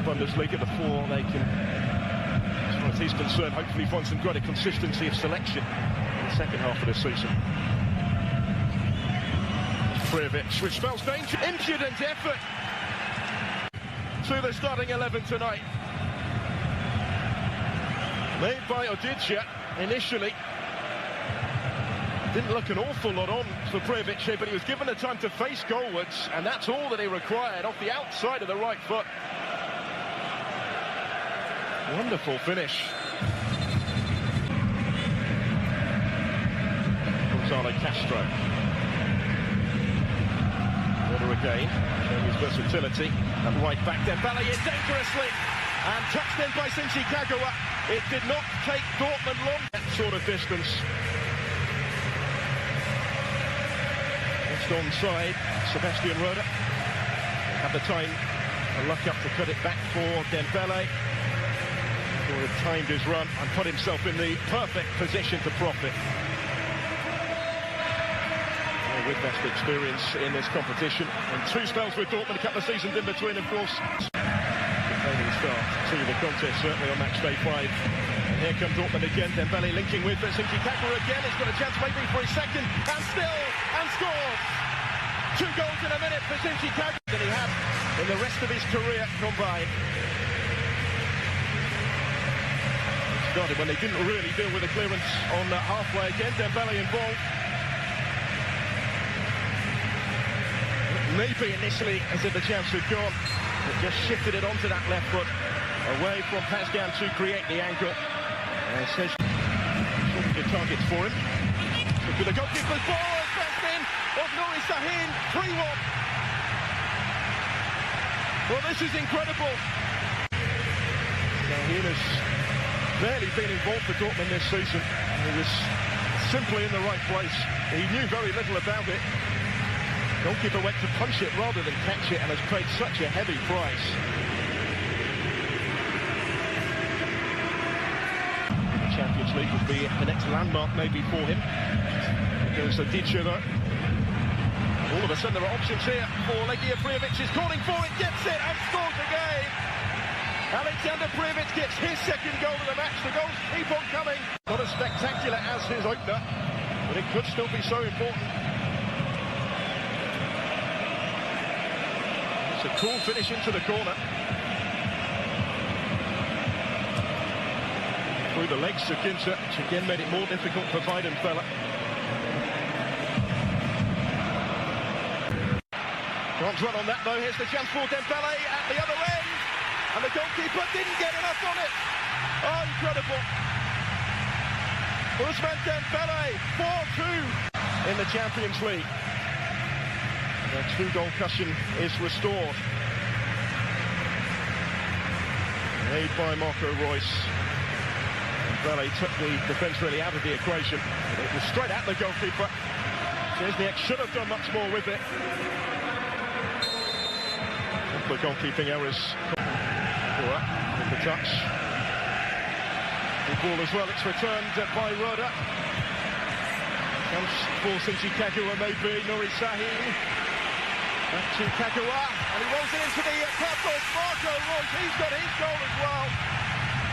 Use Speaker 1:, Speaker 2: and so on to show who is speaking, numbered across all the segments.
Speaker 1: Bundesliga before they can, as far as he's concerned, hopefully find some greater consistency of selection in the second half of the season. Prijovic, which spells danger. Impudent effort to the starting 11 tonight. Made by Odidja initially. Didn't look an awful lot on for Prijovic here, but he was given the time to face goalwards, and that's all that he required off the outside of the right foot. Wonderful finish. Gonzalo Castro. Order again, showing his versatility. And right back there, Dembele in dangerously. And touched in by Shinji Kagawa. It did not take Dortmund long, that sort of distance. Just onside, Sebastian Roda. Had the time to luck up to cut it back for Dembele. He had timed his run and put himself in the perfect position to profit. With best experience in this competition. And 2 spells with Dortmund, a couple of seasons in between, of course. Complaining start to the contest, certainly on match day 5. And here comes Dortmund again. Dembele linking with Shinji Kagawa again. He's got a chance maybe for his second, and still, and scores! 2 goals in a minute for Shinji Kagawa than he had in the rest of his career combined. It started when they didn't really deal with the clearance on halfway again. Dembele involved. Maybe initially as if the chance had gone, but just shifted it onto that left foot, away from Pasgan to create the angle. Says good targets for him. Look at the goalkeeper's ball, first in of Nuri Sahin, 3-1. Well, this is incredible. Sahin has barely been involved for Dortmund this season. He was simply in the right place. He knew very little about it. Goalkeeper went to punch it rather than catch it and has paid such a heavy price. The Champions League would be the next landmark maybe for him. Goes Odidja though. All of a sudden there are options here for Legia. Prijovic is calling for it, gets it and scores again. Alexander Prijovic gets his second goal of the match. The goals keep on coming. Not as spectacular as his opener, but it could still be so important. A cool finish into the corner. Through the legs to Ginter, which again made it more difficult for Weidenfeller. Can't run on that though. Here's the chance for Dembele at the other end. And the goalkeeper didn't get enough on it. Oh, incredible. Ousmane Dembele, 4-2 in the Champions League. The 2-goal cushion is restored. Made by Marco Reus. Dembele took the defence really out of the equation. It was straight at the goalkeeper. Szczesniak should have done much more with it. The goalkeeping errors. With the touch. The ball as well, it's returned by Roda. Comes for Shinji Kagawa maybe, Nuri Sahin. Back to Kagawa, and he rolls it into the cup of Marco Reus. He's got his goal as well.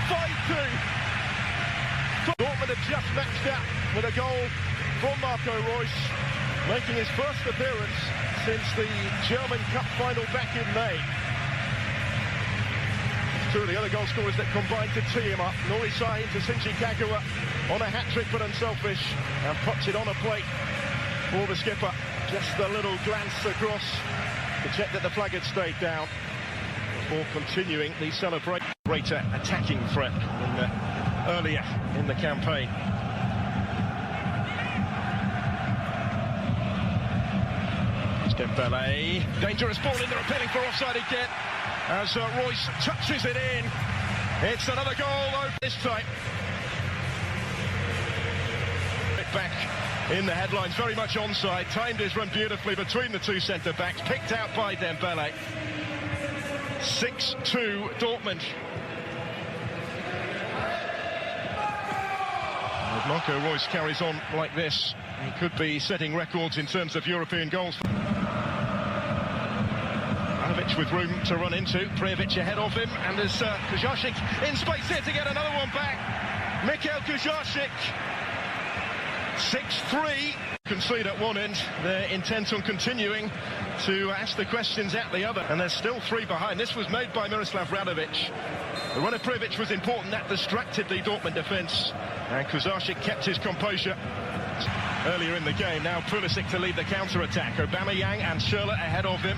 Speaker 1: 5-2. Dortmund have just matched up with a goal from Marco Reus, making his first appearance since the German Cup final back in May. 2 of the other goal scorers that combined to tee him up. Nuri Sahin to Shinji Kagawa on a hat-trick but unselfish, and puts it on a plate for the skipper. Just a little glance across to check that the flag had stayed down before continuing the celebration. Greater attacking threat than earlier in the campaign. It's Dembele. Dangerous ball in there, appealing for offside again. As Reus touches it in. It's another goal over this time. Back in the headlines, very much onside. Timed his run beautifully between the 2 centre-backs. Picked out by Dembele. 6-2 Dortmund. If Marco Reus carries on like this, he could be setting records in terms of European goals. Radovic with room to run into. Prijovic ahead of him, and there's Kujarczyk in space here to get another one back. Mikhail Kujarczyk, 6-3. Concede at one end. They're intent on continuing to ask the questions at the other, and there's still 3 behind. This was made by Miroslav Radovic. The run of Prijovic was important. That distracted the Dortmund defence, and Kujarczyk kept his composure earlier in the game. Now Pulisic to lead the counter-attack. Aubameyang and Schürrle ahead of him.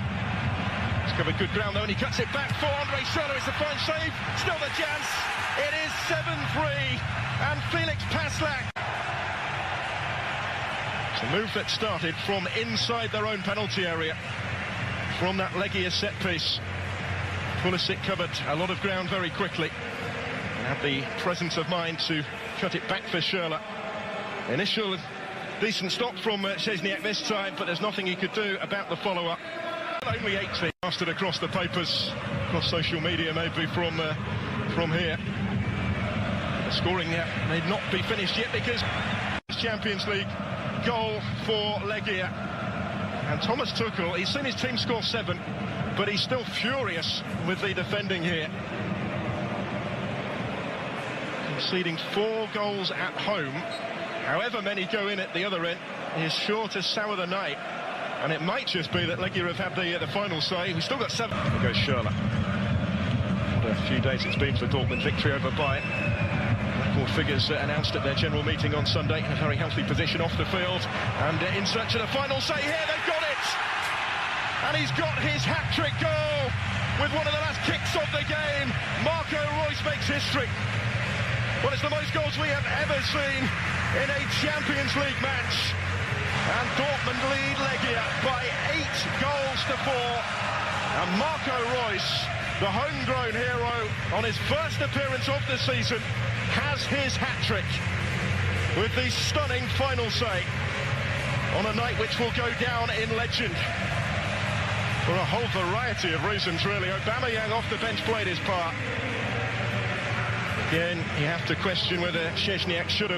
Speaker 1: He's covered good ground though, and he cuts it back for Andre Schürrle. It's a fine save. Still the chance. It is 7-3, and Felix Passlack. It's a move that started from inside their own penalty area, from that Legia set piece. Pulisic covered a lot of ground very quickly and had the presence of mind to cut it back for Schürrle. Initial decent stop from Szczesniak this time, but there's nothing he could do about the follow-up. Only 8 mastered across the papers, across social media maybe from here. The scoring may not be finished yet because Champions League goal for Legia. And Thomas Tuchel, he's seen his team score 7, but he's still furious with the defending here. Conceding 4 goals at home, however many go in at the other end, is sure to sour the night. And it might just be that Legia have had the final say. We've still got 7. There goes Schürrle. What a few days it's been for Dortmund. Victory over Bayern. Record figures announced at their general meeting on Sunday. In a very healthy position off the field. And in search of the final say here, they've got it! And he's got his hat-trick goal with one of the last kicks of the game. Marco Reus makes history. Well, it's the most goals we have ever seen in a Champions League match. And Dortmund lead Legia by 8 goals to 4. And Marco Reus, the homegrown hero, on his first appearance of the season, has his hat-trick with the stunning final say on a night which will go down in legend for a whole variety of reasons, really. Aubameyang off the bench played his part. Again, you have to question whether Szczesniak should have